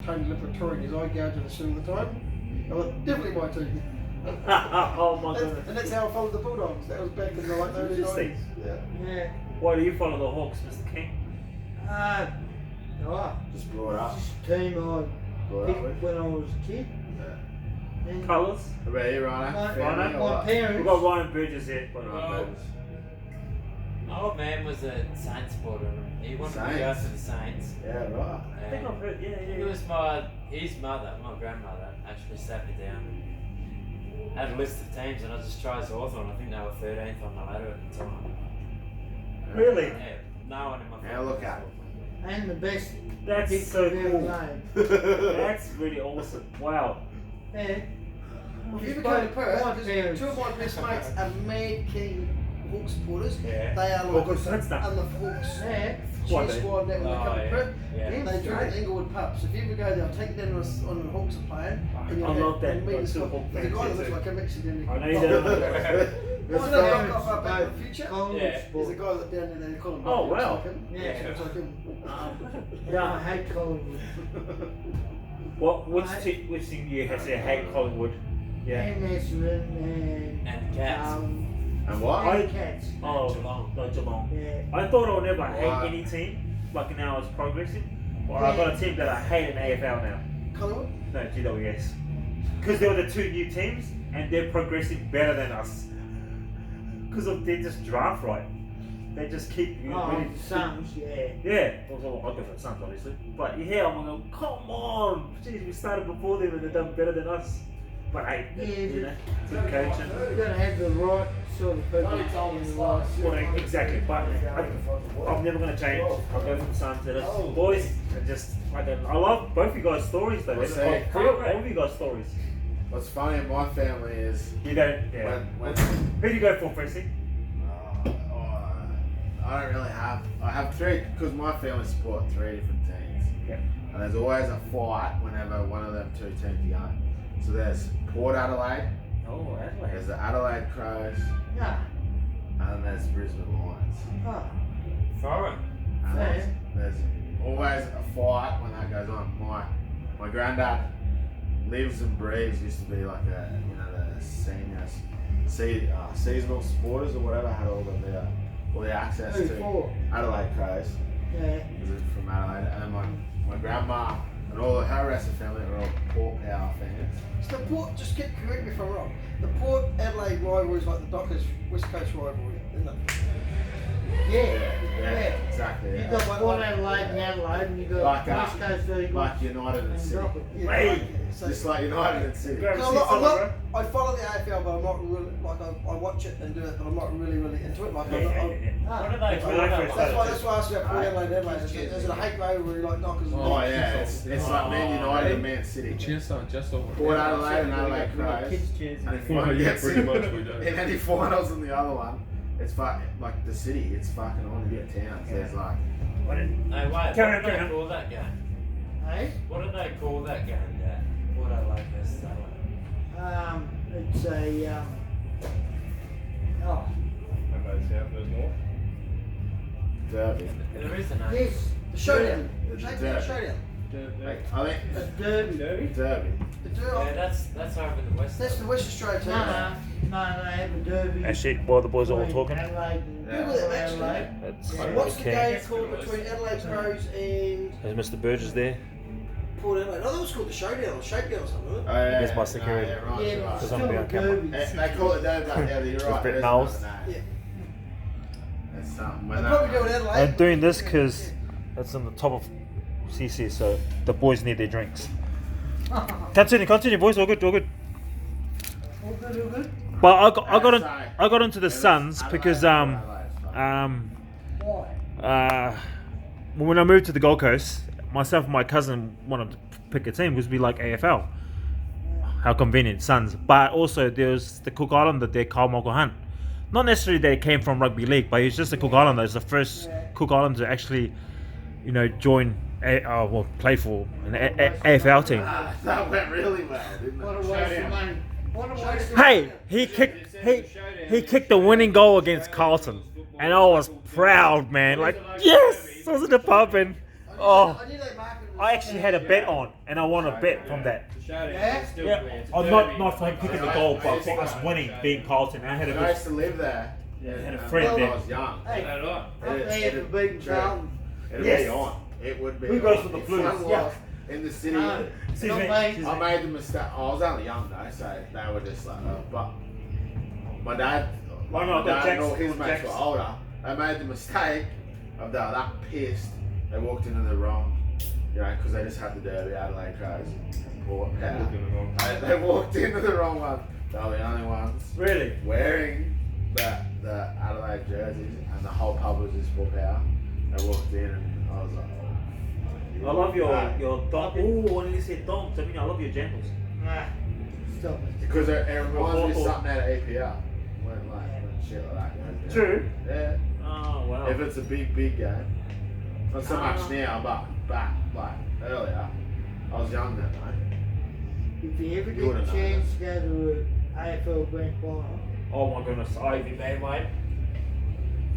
Tony Liberatore his eye gouging us all the time. I went, definitely my team. Oh my goodness. And that's how I followed the Bulldogs. That was back in the like early 90s. Yeah. Why do you follow the Hawks, Mr. King? Just brought up. Just team I Brought up picked with. when I was a kid. And Colours? How about you, Ryan? my parents. We've got Ryan Bridges here. My old man was a Saints supporter. He wanted to go Saints? for the Saints. Yeah, right. I think I've heard, It was his mother, my grandmother, actually sat me down and had a list of teams, and I just chose Hawthorn. I think they were 13th on the ladder at the time. Really? Yeah, no one in my family. Now look at And the best That's pick so I've ever cool. made. That's really awesome. Wow. Yeah. Well, if you ever go to Perth, My because parents. two of my best mates are mad keen Hawks supporters. Yeah. They are Well, like good, that's that. and the Hawks Yeah. What, cheer they- squad and that when they come to Perth. Yeah. They drink at Inglewood pubs. If you ever go there, I'll take you down on the Hawks are playing. And I love that. Meet Like, a two guy- Hawk there's a guy fans that looks too. like a Mexican. I know you don't. What's that guy got back in the future? Collingwood Yeah. sport. There's a guy that down there they call him. Oh, Bobby, wow. looks like him. Yeah. Looks like him. Yeah, I hate Collingwood. Which thing you hate Collingwood? Yeah. And Essendon And Cats. And what? and Cats. Oh, Geelong. no, Geelong. Yeah. I thought I would never hate Why? any team, like now it's progressing. Well, I've got a team that I hate in AFL now. Collingwood? No, GWS. Because they were the two new teams and they're progressing better than us. Because they just draft right. They just keep you Oh, winning. Suns, yeah. Yeah, well, I'll go for the Suns, obviously. But yeah, I'm going, come on. Jeez, we started before them and they've done better than us. But hey, Yeah, you know, good coaching. You've got to have the right sort of people in the right. Well, exactly, but I'm never going to change. I'll go for the Suns. They're just boys, and just, I love both of you guys' stories though. Well, see, All of you guys' stories. What's funny in my family is You don't, yeah. when Who do you go for, Precy? I don't really have. I have three because my family support three different teams. Yeah. And there's always a fight whenever one of them two teams are going. So there's Port Adelaide, Oh, Adelaide. there's the Adelaide Crows, Yeah. and then there's Brisbane Lions. Oh, Foreign. And Fair. there's always a fight when that goes on. My granddad lives and breathes used to be like the senior seasonal supporters or whatever, had all the access who to for? Adelaide Crows. Yeah. Was from Adelaide, and then my grandma and all her rest of the family are all Port Power fans. So the Port, just correct me if I'm wrong. The Port Adelaide rivalry is like the Dockers West Coast rivalry, isn't it? Yeah. Exactly. You've Yeah. got Port Adelaide and Adelaide, and you've got Like, West Coast very good. Like United and and City. Dockers. Yeah, Hey! like, so, Just like United and City. Go. I'm not, I follow the AFL, but I'm not really, like, I watch it and do it, but I'm not really into it. Like, Yeah, What are they It's called? really Adelaide? first that's why I asked you about Port Adelaide and Adelaide. Is it a hate rivalry like Dockers and Oh yeah, it's like Man United and Man City. Just over. Port Adelaide and Adelaide Crows. Kids' chairs. And if Well, one yeah, gets pretty in, much we do. in any finals in the other one, it's like the city. It's fucking on to get towns. There's like No, wait. What Carry on, do carry they on. call that game? Hey? What do they call that game? Yeah. Port Adelaide versus Adelaide. It's a oh Everybody's south versus north. derby. There is a name. yes, the showdown. It's a Take derby. the showdown. Like, I think a derby. Derby? derby. The Yeah, derby. that's over in the west. That's the West Australia team. No, they have a derby. Actually, while the boys are all between talking, Adelaide and Yeah. Google it, actually. Adelaide. that's Yeah. What's the okay. game called between Adelaide Crows and There's Mr. Burgess there. Port Adelaide? No, that was called the showdown or shakedown or something, wasn't it? Oh, yeah, That's my security. No, yeah, right, Yeah, right. but Because it's I'm still gonna a be on camera. derby. They call it derby back there. You're right. Brit there is Knowles. another name. Yeah. It's something. They're When probably doing Adelaide. I'm doing this because that's on the top of CC, so the boys need their drinks. Continue, boys. All good. All good, all good. But Sorry. I got into the Suns Adelaide, because Why? when I moved to the Gold Coast, myself and my cousin wanted to pick a team because we like AFL. How convenient, Suns. But also there's the Cook Islander there, Kyle Mulcahy. Not necessarily that he came from rugby league, but he's just a Cook Islander. He's the first Cook Islander to actually, join, play for an AFL team. That went really well, didn't What a it? waste of money. What a waste of Hey, he kicked the winning goal against Carlton, and I was proud, man. Like, yes, I was in the pub and I knew they marketed I actually had a bet on, and I won a bet from that. Yeah? Yeah. Oh, not from kicking the goal, but for us winning, being Carlton. I had a I used good. to live there. Yeah, I had a and friend when there. I was young. Hey, Yeah, right. up there for beating Carlton. It'd Yes. be on. It would be. Who goes on. for the If Blues? someone Yeah. was in the city. No, Excuse not me. me. I made the mistake. I was only young though, so they were just like, but my dad, Oh, no, my the dad and all Jacks- his mates were Jacks. older. They made the mistake of they were that pissed. They walked into the wrong, because they just had the Derby Adelaide Crows. Port Power. They walked into the wrong one. They were the only ones Really? wearing the Adelaide jerseys, and the whole pub was just Port Power. They walked in, and I was like, I love your dom. Oh, when you said doms, I mean I love your jangles. Nah, stop it. because it reminds me of Awful. something out of APL. When shit like that goes down. True. Yeah. Oh wow. If it's a big game. Not so much Ah. now, but back, like, earlier. I was young then, mate. If you ever You get a would've known chance to go to an AFL grand final, Oh my goodness. Ivy Bay, mate.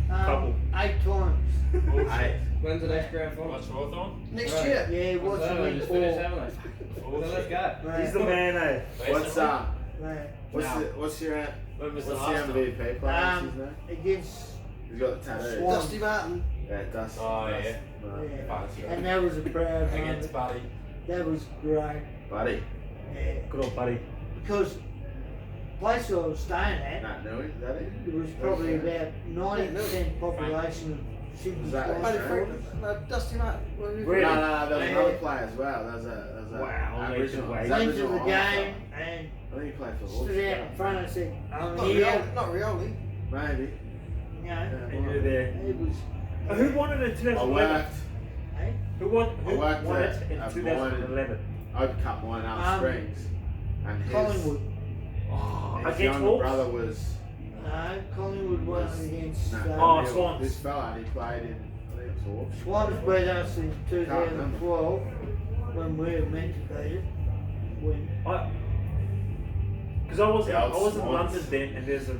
Couple. 8 times. Hey, When's the next grand final? What's Hawthorn? Next Right. year. Yeah, What's what's that? the We win just finished, for? haven't we? So let's go. He's the man, eh? what's Nah. what's your When was the what's the last one? MVP player? His name? Against He's got the tattoo. Swan. Dusty Martin. Yeah, Dusty. Oh, yeah. Yeah. And that was a proud Against moment. Buddy. That was great. Buddy. Yeah. Good old buddy. Because the place I was staying at, Nat Nui, is that it? there was probably about 90% population of Sydney Was that Swans Buddy Australian? Frank, no, Dusty Martin. Where was Really? No, there was Yeah. another player as well. There's a Wow, they Aboriginal. should wait. Is Went to Aboriginal the or game something? and I think he played for stood Hawks. out in front and said, I'm Not here. Rioli. Not Rioli. Maybe. You know, And you're there. it was. Who won it in I 2011? worked. Hey? Who won I worked it at in a 2011? Open Cup mine out Springs. And his, Collingwood. Oh, his against younger Hawks? brother was No, Collingwood won against Oh, this Swans. This fella, and he played in, I think it was Hawks. Swans beat us in remember. 2012 when we were meant to beat it. When Because I was Yeah, I was in Swans. London then, and there's a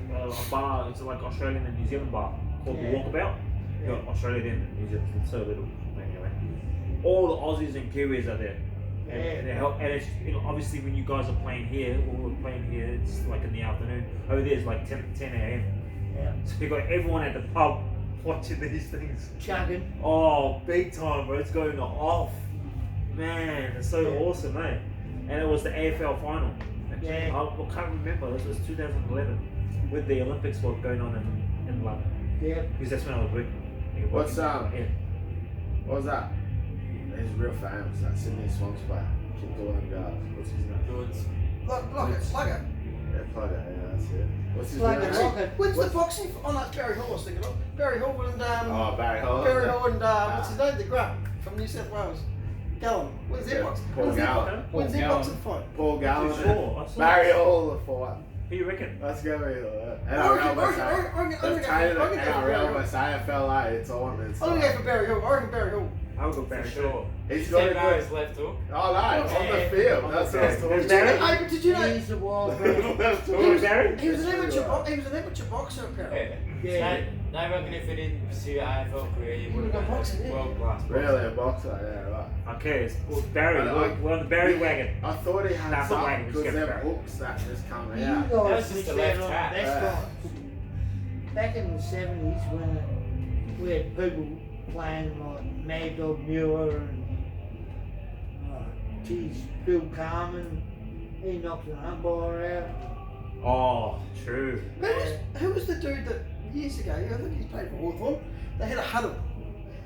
bar. It's like Australian and New Zealand bar called Yeah. the Walkabout. You got Australia then, and New Zealand. It's so little anyway. All the Aussies and Kiwis are there. And they help, and it's, obviously when you guys are playing here, or we're playing here, it's like in the afternoon. Over there it's like 10 a.m. yeah, So you got everyone at the pub watching these things. chugging. Oh, big time, bro! It's going off, man. It's so awesome, mate. And it was the AFL final. Actually. Yeah. I can't remember. This was 2011, with the Olympics were going on in London. Yeah, Because that's when I was with. What's, Yeah. What was that? He's real famous, that Sydney Swans player. Kicked all them guards. What's his name? Goods. Plugger. Yeah, Plugger, yeah, that's it. What's his Plugger, name? Rocket. When's the boxing? Oh, that's Barry Hall I was thinking of. Barry Hall and Oh, Barry Hall. Barry Hall and what's his name? The Grub from New South Wales. Gallon. When's their Yeah, box? Paul When's their Gallen. box- When's their Paul boxing fight? Paul Gallen. Sure, I saw Barry it. Hall, the fight. Who you reckon? Let's go with I NRL reckon- versus I reckon- I They've reckon- taken I reckon- NRL versus AFL, it's on. It's I'm gonna go for Barry Hill. I reckon Barry Hill. I would go For Barry sure. He's He's got a got good. his left hook. Oh no, on the Yeah. field. On That's the what I was field. talking There's about. Barry. Hey, but did you know he's a wild man. That's Who what was Barry? he was an That's amateur? right. He was an amateur boxer apparently. Yeah. Yeah. No, I reckon if he didn't pursue AFL career, he would would've have gone been boxing, yeah. world class. Really, a boxer, yeah, right. Okay, it's Barry. We're on the Barry wagon. I thought he had Nah, something wagon, because just them get hooks that just come You out. That was guys just missed the out left on tap. best Yeah. times. Back in the 70s when we had people playing like Mad Dog Muir and geez, Bill Carmen, he knocked an umpire out. Oh, true. Who was the dude that years ago? I think he played for Hawthorn. They had a huddle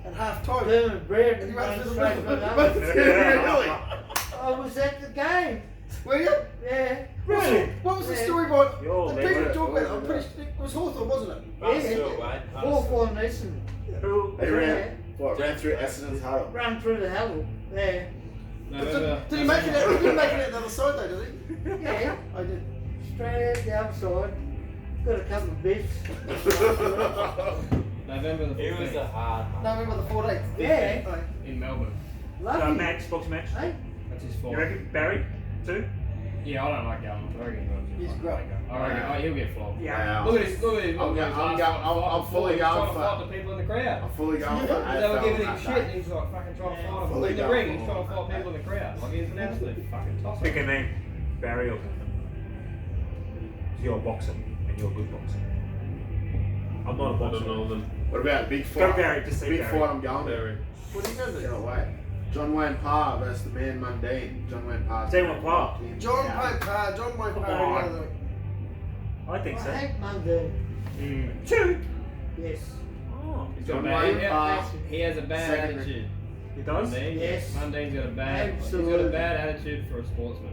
at half time. Dermot Brad And he ran ran through the straight for middle. another. Really? I was at the game. Were you? Yeah. Really? What was the Yeah. story about? Yo, The they people were- talk about it. I'm pretty sure it was Hawthorn, wasn't it? Barnstable, mate. Hawthorn Essendon. Who? They Yeah. ran, what, ran through Essendon's huddle. Run through the huddle. Yeah. Did he make it out? He didn't make it out the other side though, did he? Yeah. I did. Straight out the other side. Got a couple of bits. November the He was 14th a hard man. November the 14th. Yeah. Aye. in Melbourne. Lovely. Max, box match. Hey? That's his You fault. reckon Barry? Two? Yeah, I don't like Galvin. I reckon He's he'll great. he'll get flogged. Yeah. Look at his. Look at his. I'm fully He's going trying to for. fight the people in the crowd. I'm fully going for They were AFL giving him that shit, day. and he's like fucking trying to fight them. Fully In the going ring, he's for- trying to fight people in the crowd. Like he's an absolute fucking tosser. Pick a name. Barry or something. You're a boxer and you're a good boxer. I'm not a I boxer. don't know them. What about big Go fight? Barry, just say Big Barry. fight I'm going to. Barry. What are you going to do? Cannot wait. John Wayne Parr versus the man Mundine. John Wayne Parr. Say what Parr? John Wayne Parr. John Wayne Come Parr. on. the other week. I think I so. hate Monday. Two. Yes. Oh, He's got John bad. Wayne Parr. He has a bad Second- attitude. he does? Mundine, Yes. Mundine's got a bad. He's got a Absolutely. bad attitude for a sportsman.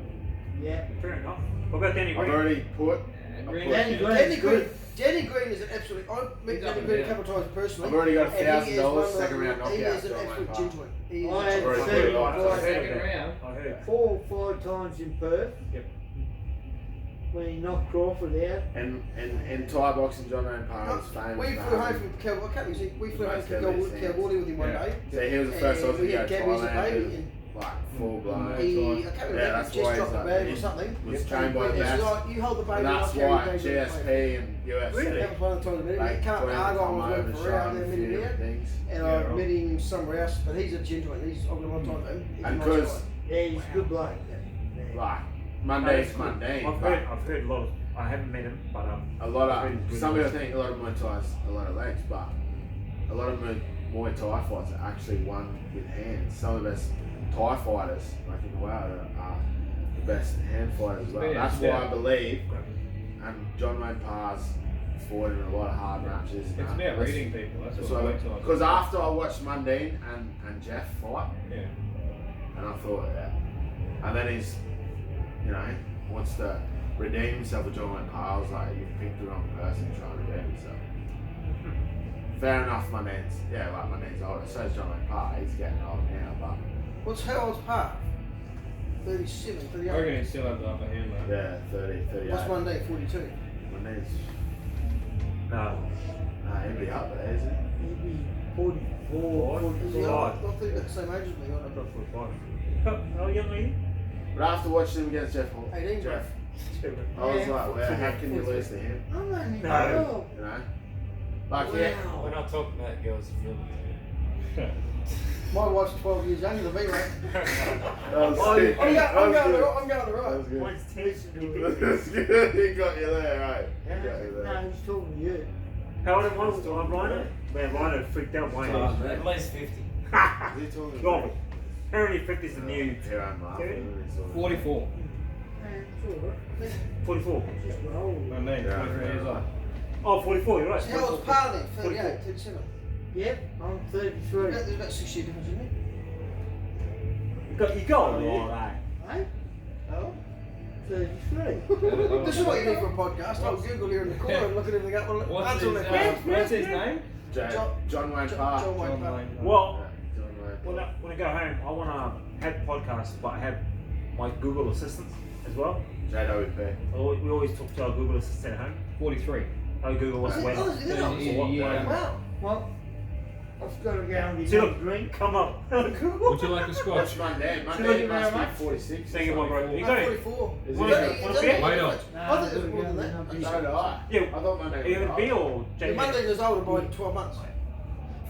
Yeah. Fair enough. What about Danny I've Green? already put. Green Danny shit. Green. Danny Green. Danny Green is an absolute. I met He's up Danny and Green a down. couple of times personally. I've already got and he is $1,000 one of second round He knockout. is an John Wayne absolute Parr. gentleman. He is I a had Already gentleman. put it seen on. him Second round. I heard. 4 or 5 times in Perth. Yep. When he knocked Crawford out. And Thai boxing, John Wayne Parr is famous. We for flew home having- from Kalgoorlie. We flew home Most from deadly Kalgoorlie with him one Yeah. day. So he was the first And Aussie we to go had to Gabby as a Thailand. baby. and, And Like full blown. he, I can't remember, Yeah, he that's just why dropped he's the bag like, or something. was trained by the And it's best. like, you hold the baby And that's I'll carry why the baby. GSP and UFC. That was one of the times I met him. Like, He can't put him argue to on come his over work and for show around him there, a met him few there. things. And Yeah, I right. met him somewhere else, but he's a gentleman. He's, I've got a lot of time with him. He's a And nice because, guy. Yeah, he's a good bloke. like, Monday's mundane. I've but heard a lot of. I haven't met him, but a lot I've heard of good some people words. think a lot of Muay Thai's a lot of legs, but a lot of Muay Thai fights are actually won with hands. Some of the best Thai fighters, like in the world, are the best hand fighters as well. Yeah, That's why yeah. I believe, and John Wayne Parr's fought in a lot of hard matches. It's about reading people. That's what Muay Thai is. Because after I watched Mundine and Jeff fight, Yeah. and I thought, yeah, and then he's, you know, wants to redeem himself with John Wayne Parr. I was like, you've picked the wrong person trying to redeem yourself. Fair enough, Mundine's older. So is John Wayne Parr. He's getting old now, but How old's Parr? 37, I 38. reckon he still has the upper hand though. yeah, 30, 38. What's one day? 42. Mundine's, no. he'd be up there, isn't he? He'd be 44, Is he 45. old? I think he's the same age as me. I've got 45. How young are you? But after watching him against Jeff, 18, Jeff, I was Yeah, like, well, how can you lose to him? I'm only No. 12. You know? Like, yeah. We're not talking about girls if you're My wife's 12 years younger than me, mate. That was I'm sick. going That was the good. right. I'm going the That right. was good. Mine's 10. That's good. He got you there, right? He got you there. No, he's talking to you. How old was Rhino? Man, Rhino freaked out Wayne. at least 50. Is he talking Go on. Apparently 50 is the new Here I'm laughing. 44. Man, it's all right. 44. Just roll. I mean, 23 years old. Oh, 44, you're right. See, how old's Parr then? 44. 38, 37. Yep, I'm 33. There's about 6 year difference, isn't there? You got it all right. Hey? Oh? 33. This is what you need for a podcast. I'll Google here in the corner and look at everything up. What's That's his, all there. what's his name? John Wayne Parr. John Wayne John Parr. Wayne. Well, Yeah, John Wayne Parr. when I go home, I want to have podcasts, but I have my Google Assistant as well. JWP. We always talk to our Google Assistant at home. 43. Oh, Google what's the weather. Oh, is it? Yeah. Wow. Well, I've got to go and See, get look, a drink. come up. Google. Would you like a scotch? What's Monday? Thank Monday you must very be much. 46. Thank you, my bro. You No, got it. 44. Is Well, it? it What's doesn't it? make Why a not? difference. Nah, I thought it was we're more than going that. up So here. do I. Yeah. I thought Monday Either was B off. or The J. Monday was older by 12 months.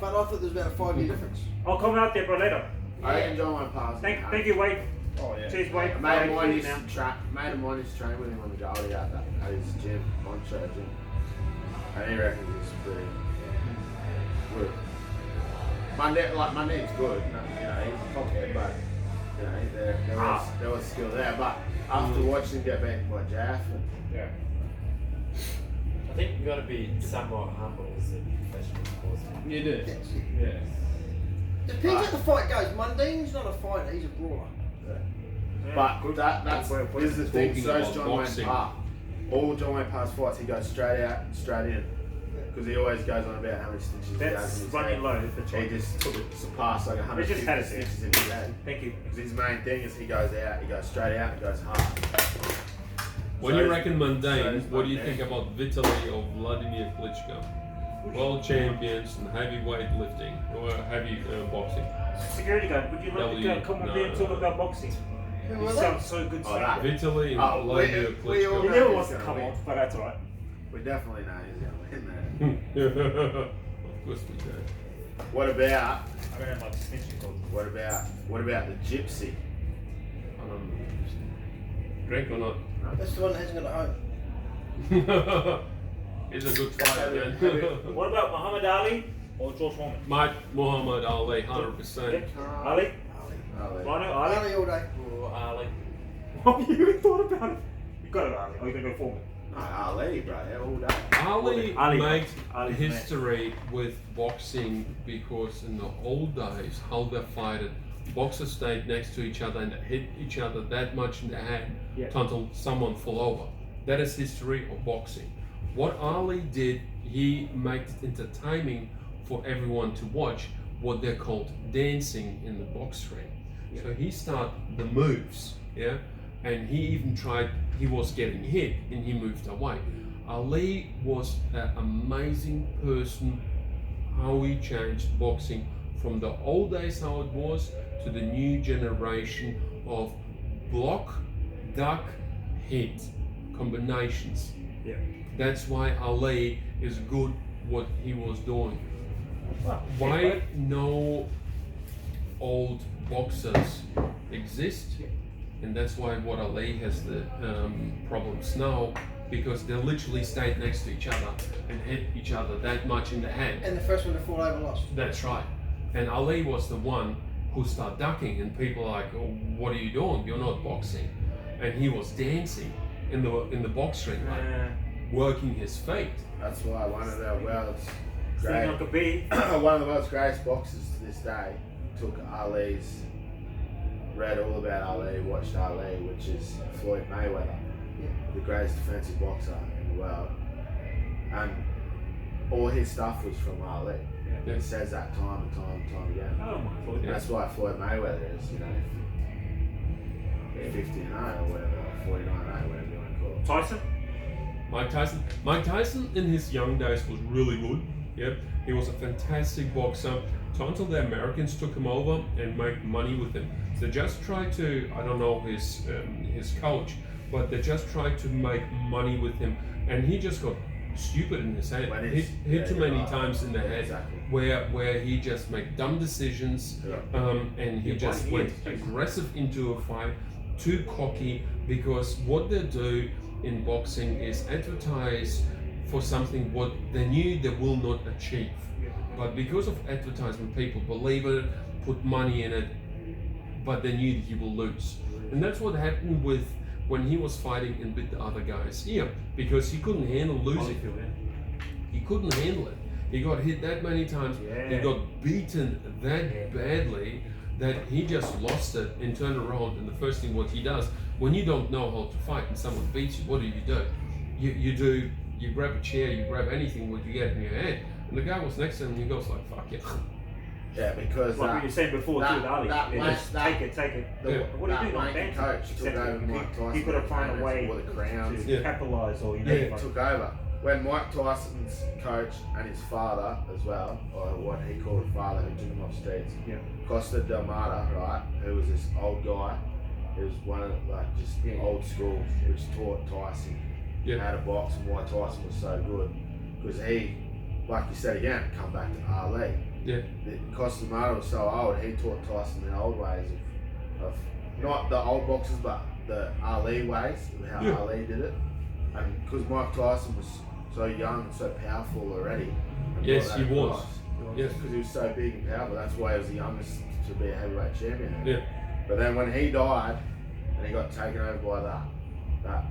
But I thought there was about a 5 year difference. I'll come out there, bro, later. I reckon John Wayne Parr's Thank you, Wade. Oh, yeah. Cheers, Wade. A mate of mine Wade, used now. to train with him on the Goldie at his gym, Montreal gym. And he reckons he's pretty good. Monday's good. You know, he's a cockhead, but you know, there was skill there. But after watching him get beaten by Jaff, Yeah. I think you've got to be somewhat humble as a professional sportsman. You do. Yes. Yeah. Depends how the fight goes. Mundine's not a fighter, he's a brawler. but that's this is the thing. Talking So's about John Wayne boxing. Parr. All John Wayne Parr's fights, he goes straight out, straight in. Because he always goes on about how many stitches he has That's in his running head. low. The He choice. just surpassed like 150 We just had it there. stitches in his head. Thank you. Because his main thing is he goes out, he goes straight out, he goes hard. When So you is- reckon so mundane, is what do you Mundine. think about Vitaly or Vladimir Klitschko? World champions in heavyweight lifting or heavy boxing. Security guard, would you like to come up there and talk about boxing? Who He was that? sounds so good. Oh, that. Vitaly and Oh, Vladimir we all He Klitschko. never know wants he's to gonna come win. on, but that's alright. We definitely know he's going to win there. Of course we do. What about I don't have my snitching called. what about the Gypsy? I don't know. Drink or not? That's the one that hasn't got a home. He's a good fighter, man. What about Muhammad Ali or George Foreman? Mate, Muhammad Ali, 100%. Ali? Ali. Rhino? Ali? Ali all day. Oh, Ali. What have you even thought about it? You got it, Ali. Or you gonna go Foreman? No, Ali, bro, yeah, all day. Ali Ali, made Ali's the man. history with boxing because in the old days, how they fought it, boxers stayed next to each other and hit each other that much in the head Yeah. until someone fell over. That is history of boxing. What Ali did, he made it entertaining for everyone to watch, what they're called dancing in the box ring. So he started the moves, yeah, and he even tried, he was getting hit and he moved away. Ali was an amazing person, how he changed boxing from the old days how it was to the new generation of block, duck, hit combinations. Yeah. That's why Ali is good what he was doing. Well, Why no old boxers exist, and that's why what Ali has the problems now, because they literally stayed next to each other and hit each other that much in the head. And the first one to fall over lost. That's right. And Ali was the one who started ducking, and people are like, oh, what are you doing? You're not boxing. And he was dancing in the box ring, like, working his feet. That's why one of the world's Staying like a bee. one of the world's greatest boxers to this day took Ali's, read all about Ali, watched Ali, which is Floyd Mayweather, the greatest defensive boxer in the world, and all his stuff was from Ali. Yeah. He says that time and time and time again. Oh my God. That's why Floyd Mayweather is, 50-0 or whatever, 49-0, whatever you want to call it. Tyson? Mike Tyson in his young days was really good. Yep, he was a fantastic boxer. So until the Americans took him over and made money with him, they just tried to, I don't know his coach, but they just tried to make money with him, and he just got stupid in his head. When Hit it's- too yeah, many you're right. times in the head, Exactly. where he just made dumb decisions, and he Yeah, just one went year. aggressive into a fight, too cocky, because what they do in boxing is advertise for something what they knew they will not achieve. But because of advertisement, people believe it, put money in it, but they knew that he will lose. And that's what happened with when he was fighting and beat the other guys here, because he couldn't handle losing. Holyfield, yeah. He couldn't handle it. He got hit that many times. Yeah. He got beaten that Yeah. badly that he just lost it and turned around. And the first thing what he does, when you don't know how to fight and someone beats you, what do? You grab a chair, you grab anything what you get in your hand. And the guy was next to him and he goes like, fuck yeah. Yeah, because Like what you were saying before too with Ali. that Yeah, wank- just that- take it. Yeah. What do you do? That Like wanky dancing. coach took Except over Mike Tyson. he could have found a way All the crowns. to Yeah. capitalise or, Yeah, like, took over. When Mike Tyson's coach and his father as well, or what he called a father who took him off streets, Yeah. Costa Del Mata, right, who was this old guy, who was one of just Yeah. old school, which taught Tyson Yeah. how to box and why Tyson was so good. Because he, like you said again, come back to Ali. Yeah. Costa Del Mata was so old, he taught Tyson the old ways of not the old boxers, but the Ali ways, of how Yeah. Ali did it. And because Mike Tyson was so young and so powerful already. and Yes, brought he that was. across, Yes. because he was so big and powerful. That's why he was the youngest to be a heavyweight champion. Yeah. But then when he died, and he got taken over by that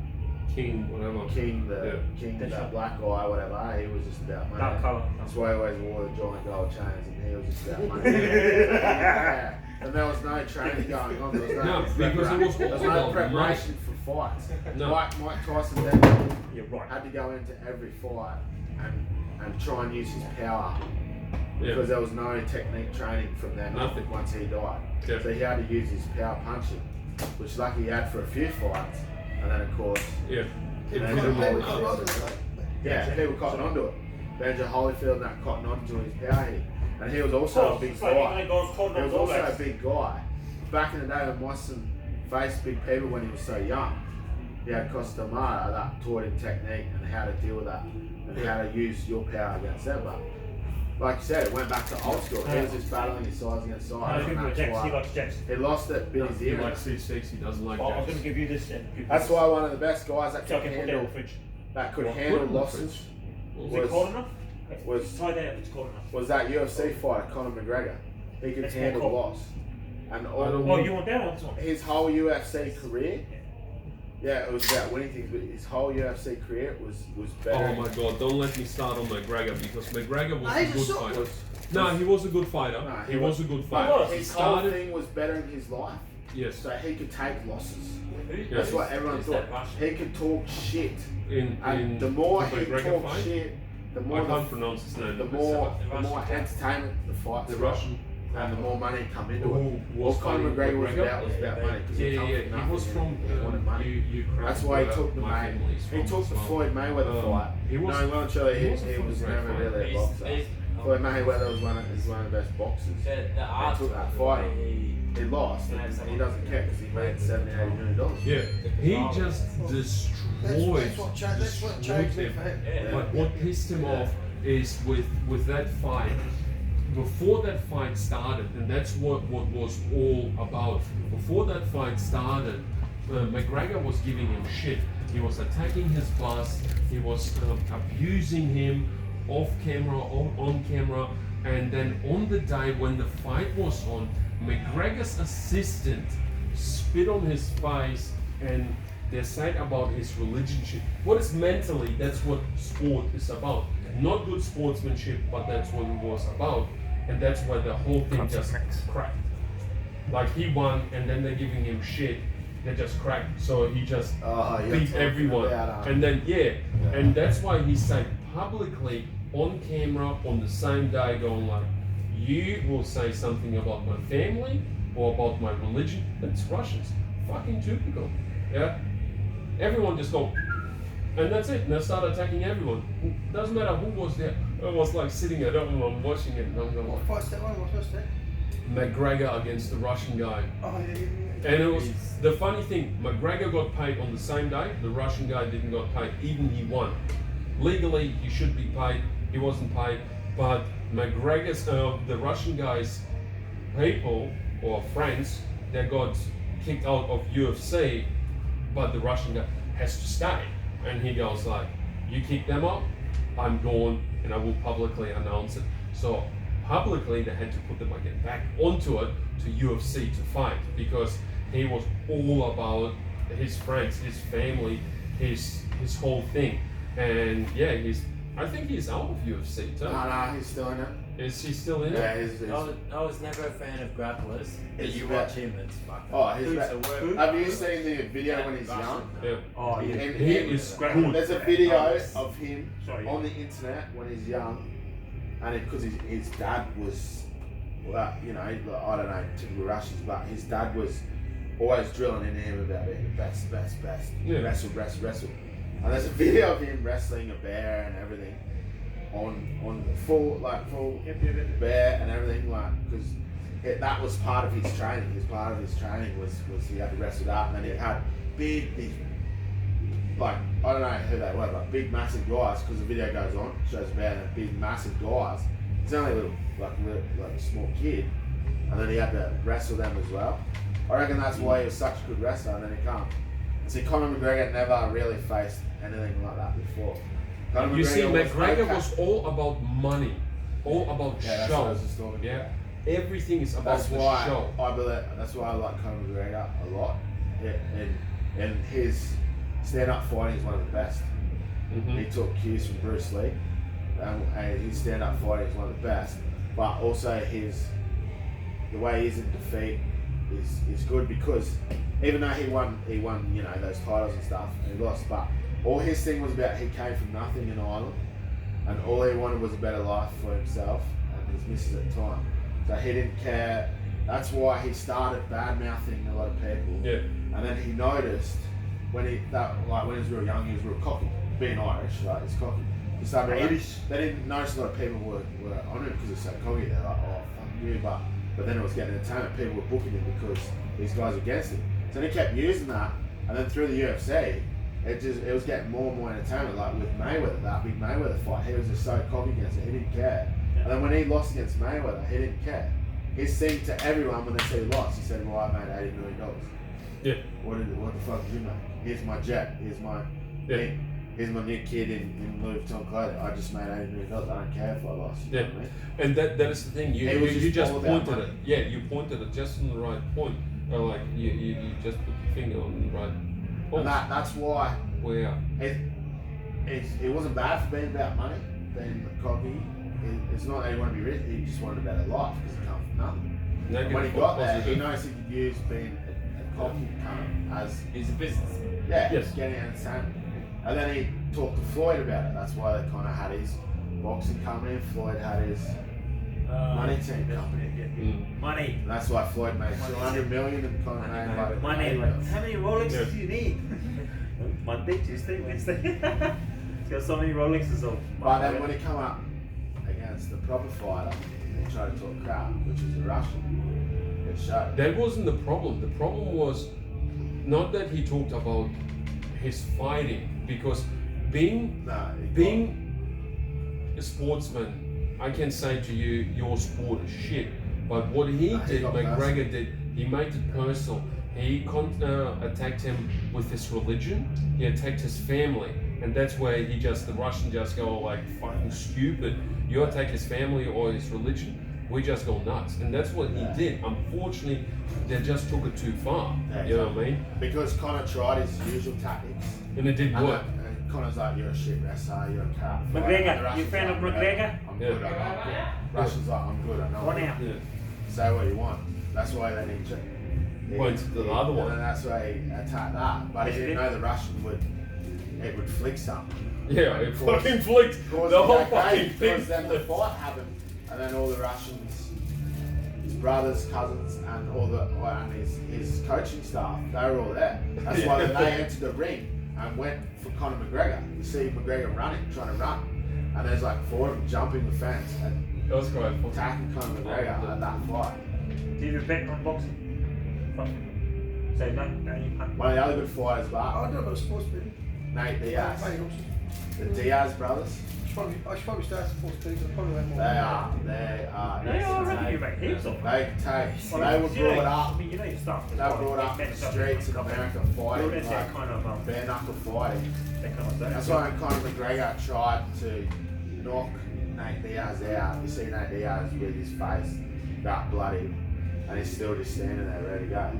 King, whatever. king, That's that right. black guy, whatever, he was just about money. Dark colour. That's why he always wore the giant gold chains, and he was just about money. Yeah. And there was no training going on. There was No, because it was there all was no about preparation for fights. No. Mike Tyson then Yeah, right. had to go into every fight and try and use his power Yeah. because there was no technique training from then on Nothing. once he died. Yeah. So he had to use his power punching, which lucky he had for a few fights, and then of course, Yeah. Benja Holyfield. Yeah, people cotton onto it. Benja Holyfield and that cotton onto his power hit, and he was also a big it's like guy. even golf called He was on also a Rolex. big guy. Back in the day when Mossen faced big people when he was so young. He had Costamara that taught him technique and how to deal with that and how to use your power against them. But like you said, it went back to old school. He was just battling his size against size. I think and with that's Jax, why he likes Jax. he lost it, bit his He ear. likes 6'6", he doesn't like I'm going Jax. to give you this. And That's why one of the best guys that So I could can put that in handle the fridge. that could Well, handle put it in the losses Is was- it cold enough? was- Tie that up, it's cold enough. was that UFC fighter Conor McGregor. He could That's handle more loss, and I all don't Oh, you want that or this one? his whole UFC career. Yeah, it was about winning things, but his whole UFC career was better. Oh my god, don't let me start on McGregor because McGregor was a he's a good sort fighter. of- No, he was a good fighter. No, he was a good was. fighter. He His whole started. thing was better in his life, Yes. so he could take losses. Who- That's who's- what everyone who's thought. that Russian? He could talk shit, In and the more the he McGregor talked fight, shit, the I more can't pronounce his name. the but more the the more Russian guy. entertainment the fights the got, Russian. and the more money come into Who it. All was Conor fighting McGregor was McGregor? about was about money because Yeah, he yeah, come yeah. from He was nothing from and he wanted money. Ukraine. That's why he where took the my main. family is He from took as the well. Floyd Mayweather fight. He was. No, well, actually, he was a he was great never fighter. really a He's- boxer. he's- Floyd Mayweather was one of the best boxers. The art took of that the fight. way He lost, Yeah, and so- he doesn't care because he made $70-80 million. Yeah, he Oh. just destroyed. That's what changed it for him. Yeah. But what pissed him off is with that fight. Before that fight started, and that's what was all about. Before that fight started, McGregor was giving him shit. He was attacking his boss. He was abusing him off camera, on camera, and then on the day when the fight was on, McGregor's assistant spit on his face and they said about his religion shit. What is mentally, that's what sport is about. Not good sportsmanship, but that's what it was about. And that's why the whole thing just cracked. Like he won and then they're giving him shit. They just cracked. So he just beat everyone. And then, and that's why he said publicly on camera on the same day going like, you will say something about my family or about my religion. That's Russians. Fucking typical. Yeah? Everyone just go, and that's it. And they start attacking everyone. Doesn't matter who was there. I was like sitting at home and I'm watching it and I'm going What like, fight's that one? What's first that? McGregor against the Russian guy. Oh, yeah. And it was the funny thing, McGregor got paid on the same day, the Russian guy didn't got paid, even he won. Legally he should be paid, he wasn't paid, but McGregor's the Russian guy's people or friends, they got kicked out of UFC, but the Russian guy has to stay. And he goes like, you kick them out, I'm gone and I will publicly announce it. So publicly they had to put them again back onto it to UFC to fight because he was all about his friends, his family, his whole thing. And yeah, I think he's out of UFC too. No, he's still in it. Is he still in Yeah, it? he's I was never a fan of grapplers, but He's you about- watch him, it's fucking. Oh, he's Who's about- a work- Have you seen the video when he's young? Yeah. Oh, yeah. And He is good. There's a video of him Sorry. on the internet when he's young, and because his dad was, well, you know, I don't know, typical Russians, but his dad was always drilling into him about being the best. Yeah. Wrestle. And there's a video of him wrestling a bear and everything on full bear and everything, like, because that was part of his training. Part of his training was he had to wrestle that, and then he had big, like, I don't know who they were, but big, massive guys. Because the video goes on, shows a bear and big, massive guys. He's only a little, like a small kid, and then he had to wrestle them as well. I reckon that's why he was such a good wrestler, and then he can't. See, Conor McGregor never really faced anything like that before. Conor You see, McGregor okay. was all about money, all about Yeah, that's what I show. was just talking Yeah, about. everything is about That's the why show. I believe. That's why I like Conor McGregor a lot. Yeah, and his stand-up fighting is one of the best. Mhm. He took cues from Bruce Lee, and his stand-up fighting is one of the best. But also the way he's in defeat is good because even though he won, you know, those titles and stuff, and he lost. But all his thing was about he came from nothing in Ireland, and all he wanted was a better life for himself and his missus at the time. So he didn't care. That's why he started bad mouthing a lot of people. Yeah. And then he noticed when he was real young, he was real cocky. Being Irish, like, he's cocky. He started they didn't notice a lot of people were on him because he's so cocky. They're like, oh, fuck you. But then it was getting entertainment. People were booking him because these guys were against him. So they kept using that, and then through the UFC, it was getting more and more entertainment. Like with Mayweather, that big Mayweather fight, he was just so cocky against it, he didn't care. And then when he lost against Mayweather, he didn't care. He said to everyone when they said he lost, he said, "Well, I made $80 million. Yeah. What the fuck did you make? Here's my jet. Here's my thing. Here's my new kid in Louis Vuitton clothing. I just made $80 million. I don't care if I lost." You know what I mean? And that is the thing. It was You just all about pointed it. money. Yeah, you pointed it just on the right point. Like you just put the finger on the right point. And that's why Where it wasn't bad for being about money, being cocky. It's not that he wanted to be rich, he just wanted a better life because he come from nothing. And when he got there, he knows he could use being a cocky cunt as He's a businessman. Yes. getting entertainment. And then he talked to Floyd about it. That's why they kind of had his boxing company. Floyd had his money team company. Money. And that's why Floyd made 200 million and kind of made like Money. Like, how many Rolexes do you need? Monday, Tuesday, Wednesday. He's got so many Rolexes of. But then when he come up against the proper fighter, he tried to talk crap, which is a Russian. It showed. that wasn't the problem. The problem was not that he talked about his fighting, because being a sportsman, I can say to you, your sport is shit. But what he did, McGregor did, he made it personal. He attacked him with his religion. He attacked his family, and that's where the Russian just go like fucking stupid. You attack his family or his religion, we just go nuts, and that's what he did. Unfortunately, they just took it too far. You know what I mean? Because Conor tried his usual tactics. And it didn't work. And Conor's like, "You're a shit wrestler, you're a cat." McGregor, you fan of McGregor? I'm good, I'm good. Russian's like, "I'm good, I know." One out. Yeah. Say what you want. That's why they need to. Point to the other one. And then that's why he attacked that. But he didn't know the Russian would flick something. Yeah, it fucking flicked. Caused The whole that fucking game, thing because then the flipped. fight happened, and then all the Russians, his brothers, cousins, and and his coaching staff, they were all there. That's why they entered the ring and went for Conor McGregor. You see McGregor trying to run, and there's like 4 of them jumping the fence and That was quite fun. attacking Conor McGregor at that fight. Do you bet on boxing? So no, you can't. One of the other good fighters, I but don't know about sports betting. Nate Diaz, Maybe also. the Diaz brothers. I should probably start sports betting. I probably have more. They are. They already you make heaps of. They were brought up. I mean, you know your stuff. They were brought up in the streets of America fighting, You're that like kind of bare knuckle fighting. that kind of stuff. That's why when Conor McGregor tried to knock Nate Diaz out, you see Nate Diaz with his face that bloody, and he's still just standing there ready to go.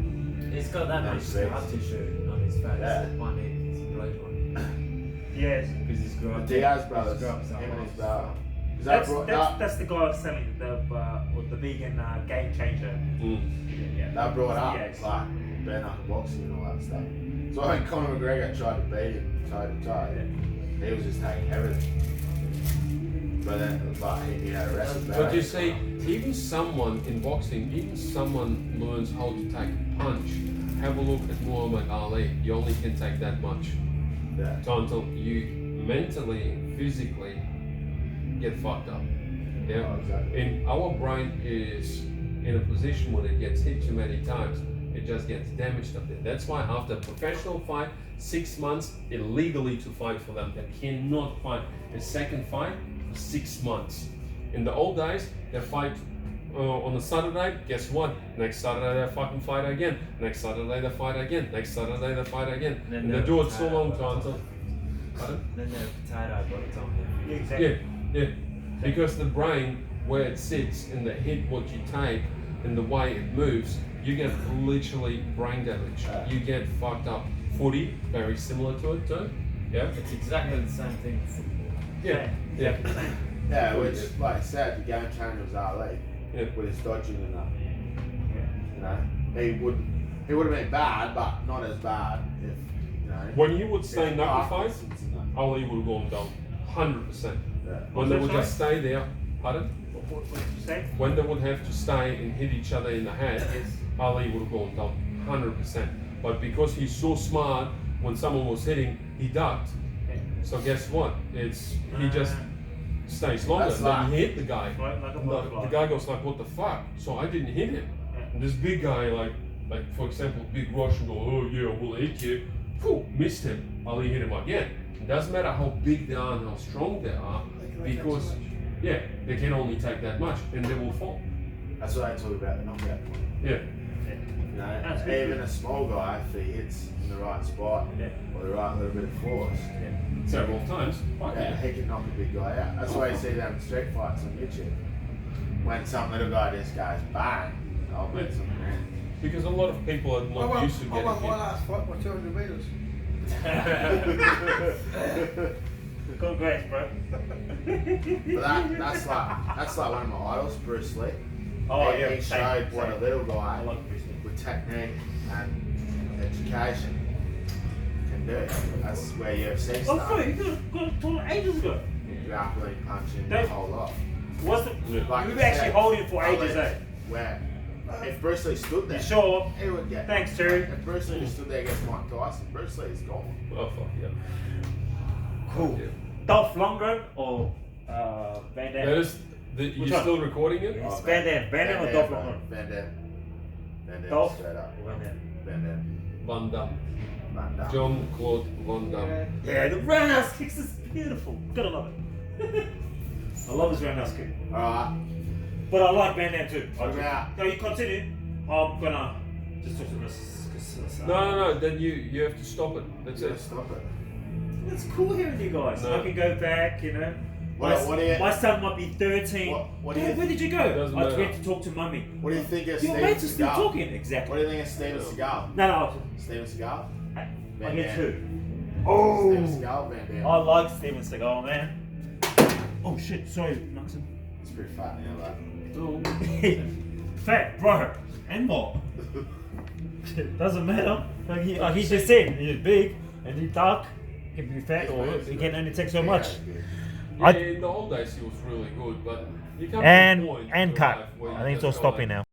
He's got that No much space. scar tissue on his face. Yeah. One he's a blood one. Yes. Because he's grown The Diaz brothers, he's grown up so him and much. his brother. 'Cause they brought- That's the guy selling the vegan game changer. They brought up Yes. like bare knuckle boxing and all that stuff. So when Conor McGregor tried to beat him toe to toe, he was just taking everything. But then it was like he had a wrestle back. But you see, even someone in boxing, even someone learns how to take a punch. Have a look at Muhammad Ali. You only can take that much. Yeah. So until you mentally, physically get fucked up. Yeah. Oh, exactly. And our brain is in a position when it gets hit too many times, it just gets damaged up there. That's why after a professional fight, 6 months illegally to fight for them. They cannot fight a second fight for 6 months. In the old days, they fight on a Saturday. Guess what? Next Saturday they fucking fight again. Next Saturday they fight again. Next Saturday they fight again. Then And they they're do it so potato long by to the until. time. Pardon? Then they're potato by the time they're Exactly. Yeah. Because the brain, where it sits in the hit, what you take, and the way it moves, you get literally brain damage. You get fucked up. Footy, very similar to it too. Yeah. It's exactly the same thing with football. Yeah. Yeah. Yeah, which, like I said, the game changer was Ali Yeah. with his dodging and that. You know, he would have been bad, but not as bad if you know. When you would stay if knuckle fight, Parkinson's and that. Ali would have gone down 100%. Yeah. When they would just stay there, pardon? What did you say? When they would have to stay and hit each other in the head, Yes. Ali would have gone down 100%. But because he's so smart, when someone was hitting, he ducked. So guess what? He just stays longer. That's Then like- he hit the guy. Like a And butterfly. the guy goes like, "What the fuck?" So I didn't hit him. Yeah. And this big guy like like for example, Big Rush and go, oh yeah, we'll eat you. Phew, missed him. Ali hit him again. It doesn't matter how big they are and how strong they are, because yeah, they can only take that much and they will fall. That's what I talk about the knockout point. Yeah. You know, That's good. even a small guy, if he hits in the right spot or the right little bit of force, Several times. he can knock a big guy out. That's why you see them street fights on YouTube. When some little guy just goes bang, I'll bet some man. Because a lot of people are not used to I getting won my hit. last fight by 200 metres. Congrats, bro. But that's like one of my idols, Bruce Lee. Oh, he, yeah, he same, showed what same. a little guy I like Bruce Lee. with technique and education can do. That's where UFC Oh, started. sorry, you got told ages ago. Grappling, punching, the That- whole lot. What's the? Like You you were actually said, holding it for Ali, ages, eh? Where if Bruce Lee stood there, You sure? he would get. Thanks, Terry. If Bruce Lee just stood there against Mike Tyson, Bruce Lee is gone. Oh fuck yeah. Cool. Yeah. Dolph Lundgren or Van Damme? That is, Which you're one? still recording it? It's Van Damme. Van Damme or Dolph Lundgren? Van Damme. Van Damme. Dolph? Straight up. Van Damme. Van Damme. Van Damme. Van Damme. John Claude Van Damme. Yeah, the roundhouse kicks is beautiful. Gotta love it. I love his roundhouse kick. Alright. But I like Van Damme too. What about? No, you continue. I'm gonna just talk to this. No. Then you have to stop it. That's Yeah, it. stop it. It's cool hearing you guys. No. I can go back, you know. What do you- my son might be 13. What do you Dad, where did you go? Doesn't I matter. went to talk to mummy. What do you think of Your Steven mates are still Seagal? talking. What Exactly. do you think of Steven Seagal? No. Steven Seagal? I Van get Damme. two. Steven Oh. Seagal, Van Damme. I like Steven Seagal, man. Oh shit, sorry, Maxim. It's pretty fat now, that. Fat, bro. And more. Doesn't matter. Like he just said, he's big and he's dark. He can be fat or he can only take so much. Yeah, in the old days he was really good, but you come to a point in And your cut. life where you I think it's just all go stopping like, now.